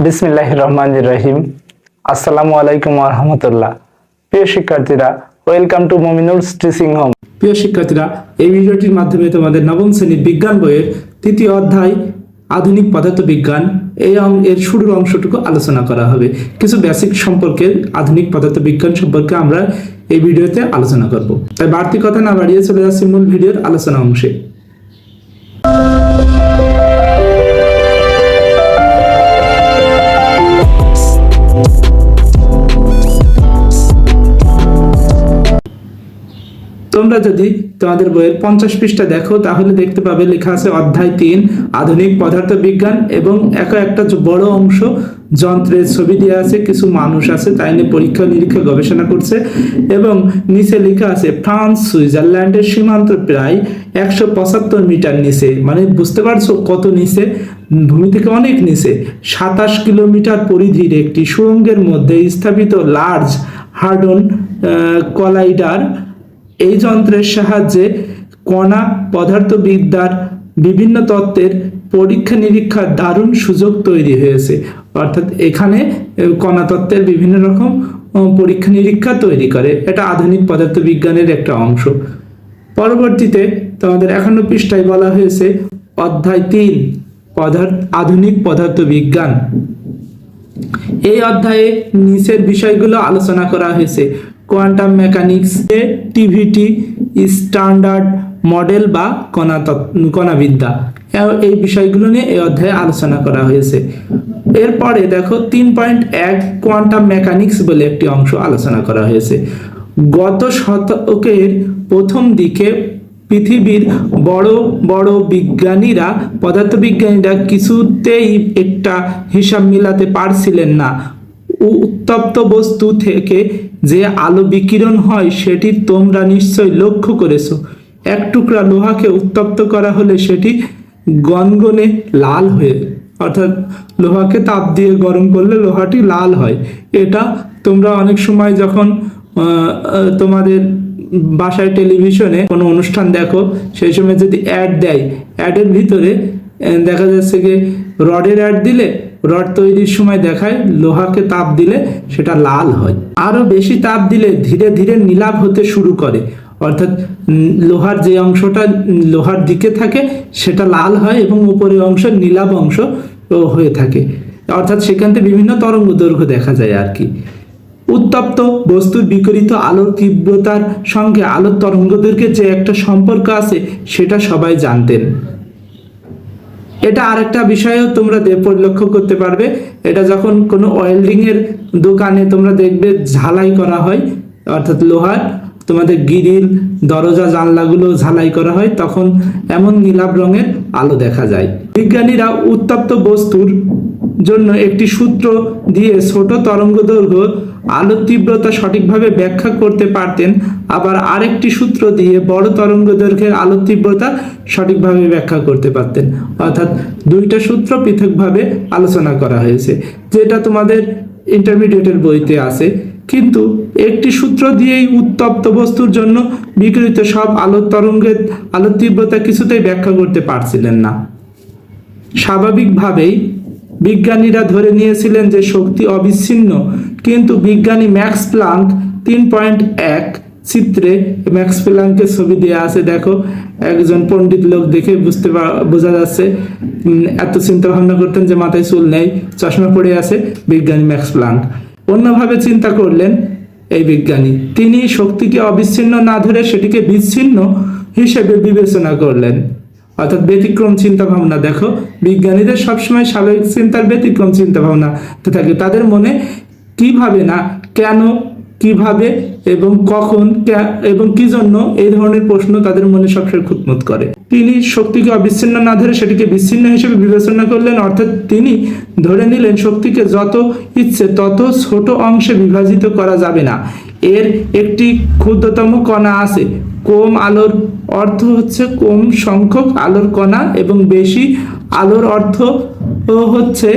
বিসমিল্লাহির রহমানির রহিম। আসসালামু আলাইকুম ওয়া রাহমাতুল্লাহ। প্রিয় শিক্ষার্থীরা, ওয়েলকাম টু মুমিনুলস টিচিং হোম। প্রিয় শিক্ষার্থীরা, এই ভিডিওটির মাধ্যমে তোমাদের নবম শ্রেণীর বিজ্ঞান বইয়ের তৃতীয় অধ্যায় আধুনিক পদার্থবিজ্ঞান এর শুরুর অংশটুকু আলোচনা করা হবে। কিছু বেসিক সম্পর্কে আধুনিক পদার্থবিজ্ঞান সম্পর্কে আমরা এই ভিডিওতে আলোচনা করব। তাই বাড়তি কথা না বাড়িয়ে চলে যাচ্ছি মূল ভিডিওর আলোচনা অংশে। তোমরা যদি তোমাদের বইয়ের 50 পৃষ্ঠা দেখো তাহলে দেখতে পাবে লেখা আছে অধ্যায় 3 আধুনিক পদার্থবিজ্ঞান এবং একটা বড় অংশ যন্ত্রের ছবি দেওয়া আছে, কিছু মানুষ আছে তাই নিয়ে পরীক্ষা নিরীক্ষা গবেষণা করছে এবং নিচে লেখা আছে ফ্রান্স সুইজারল্যান্ডের সীমান্ত প্রায় 175 মিটার নিচে। মানে বুঝতে পারছো কত নিচে, ভূমি থেকে অনেক নিচে 27 কিলোমিটার পরিধির একটি সুড়ঙ্গের মধ্যে স্থাপিত লার্জ হার্ডন কলাইডার এই যন্ত্রের সাহায্যে কণা পদার্থবিদ্যার বিভিন্ন তত্ত্বের পরীক্ষা নিরীক্ষার দারুণ সুযোগ তৈরি হয়েছে। অর্থাৎ এখানে কণা তত্ত্বের বিভিন্ন রকম পরীক্ষা নিরীক্ষা তৈরি করে। এটা আধুনিক পদার্থবিজ্ঞানের একটা অংশ। পরবর্তীতে তোমাদের 51 পৃষ্ঠায় বলা হয়েছে অধ্যায় 3 আধুনিক পদার্থবিজ্ঞান। এই অধ্যায়ে নিচের বিষয়গুলো আলোচনা করা হয়েছে: কোয়ান্টাম মেকানিক্স, টিভিটি, স্ট্যান্ডার্ড মডেল বা কণাবিদ্যা, এই বিষয়গুলো নিয়ে এই অধ্যায়ে আলোচনা করা হয়েছে। এরপরে দেখো 3.1 কোয়ান্টাম মেকানিক্স বলে একটি অংশ আলোচনা করা হয়েছে। গত শতকের প্রথম দিকে পৃথিবীর বড় বড় পদার্থবিজ্ঞানীরা কিছুতেই একটা হিসাব মিলাতে পারছিলেন না। উত্তপ্ত বস্তু থেকে যে আলো বিকিরণ হয় সেটি তোমরা নিশ্চয় লক্ষ্য করেছো। এক টুকরা লোহাকে উত্তপ্ত করা হলে সেটি গনগনে লাল হয়ে, অর্থাৎ লোহাকে তাপ দিয়ে গরম করলে লোহাটি লাল হয়। এটা তোমরা অনেক সময় যখন তোমাদের বাসায় টেলিভিশনে কোনো অনুষ্ঠান দেখো, সেই সময় যদি অ্যাড দেয়, অ্যাডের ভিতরে দেখা যাচ্ছে যে রডের অ্যাড দিলে রড তৈরির সময় দেখায় লোহাকে তাপ দিলে সেটা লাল হয়, আরো বেশি তাপ দিলে ধীরে ধীরে নীলাভ হতে শুরু করে। অর্থাৎ লোহার যে অংশটা লোহার দিকে থাকে সেটা লাল হয় এবং উপরের অংশ নীলাভ অংশ হয়ে থাকে। অর্থাৎ সেখান থেকে বিভিন্ন তরঙ্গ দৈর্ঘ্য দেখা যায় আর কি। উত্তপ্ত বস্তুর বিকিরিত আলোর তীব্রতার সঙ্গে আলোর তরঙ্গ দৈর্ঘ্যের যে একটা সম্পর্ক আছে সেটা সবাই জানতেন। এটা আরেকটা বিষয়ও তোমরা লক্ষ্য করতে পারবে। এটা যখন কোনো ওয়েল্ডিং এর দোকানে তোমরা দেখবে ঝালাই করা হয়, অর্থাৎ লোহার তোমাদের গ্রিল দরজা জানলাগুলো ঝালাই করা হয়, তখন এমন নীলাভ রঙের আলো দেখা যায়। বিজ্ঞানীরা উত্তপ্ত বস্তুর জন্য একটি সূত্র দিয়ে ছোট তরঙ্গ দৈর্ঘ্য আলোর তীব্রতা সঠিকভাবে ব্যাখ্যা করতে পারতেন, আবার আরেকটি সূত্র দিয়ে বড় তরঙ্গ দৈর্ঘ্যের আলোর তীব্রতা সঠিকভাবে ব্যাখ্যা করতে পারতেন। অর্থাৎ দুইটা সূত্র পৃথকভাবে আলোচনা করা হয়েছে, যেটা তোমাদের ইন্টারমিডিয়েটের বইতে আছে। কিন্তু একটি সূত্র দিয়েই উত্তপ্ত বস্তুর জন্য বিকিরিত সব আলোর তরঙ্গের আলোর তীব্রতা কিছুতেই ব্যাখ্যা করতে পারছিলেন না। স্বাভাবিকভাবেই বিজ্ঞানীরা ধরে নিয়েছিলেন যে শক্তি অবিচ্ছিন্ন, কিন্তু বিজ্ঞানী ম্যাক্স প্লাঙ্ক 3.1 চিত্রে ম্যাক্স প্লাঙ্কের ছবি দেওয়া আছে, দেখো একজন পণ্ডিত লোক দেখে বোঝা যাচ্ছে এত চিন্তা ভাবনা করতেন যে মাথায় চুল নেই, চশমা পড়ে আছে বিজ্ঞানী ম্যাক্স প্লাঙ্ক। অন্যভাবে চিন্তা করলেন এই বিজ্ঞানী, তিনি শক্তিকে অবিচ্ছিন্ন না ধরে সেটিকে বিচ্ছিন্ন হিসেবে বিবেচনা করলেন। অর্থাৎ ব্যতিক্রম চিন্তা ভাবনা। দেখো বিজ্ঞানীদের সবসময় স্বাভাবিক চিন্তার ব্যতিক্রম চিন্তা ভাবনা থাকে তাদের মনে। কিভাবে না, কেন, কিভাবে এবং কখন এবং কি জন্য, এই ধরনের প্রশ্ন তাদের মনে সবসময় খুঁতমুত করে। তিনি শক্তিকে অবিচ্ছিন্ন না ধরে সেটিকে বিচ্ছিন্ন হিসেবে বিবেচনা করলেন। অর্থাৎ তিনি ধরে নিলেন শক্তিকে যত ইচ্ছে তত ছোট অংশে বিভাজিত করা যাবে না, এর একটি ক্ষুদ্রতম কণা আছে। কম আলোর অর্থ হচ্ছে কম সংখ্যক আলোর কণা এবং বেশি আলোর অর্থ হচ্ছে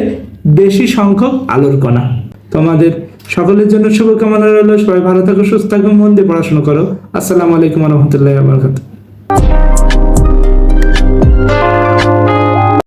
বেশি সংখ্যক আলোর কণা। তোমাদের সকলের জন্য শুভকামনা রইল। সবাই ভালো থাকো, সুস্থ থাকো, মন দিয়ে পড়াশোনা করো। আসসালামু আলাইকুম ওয়া রাহমাতুল্লাহি ওয়া বারাকাতুহু।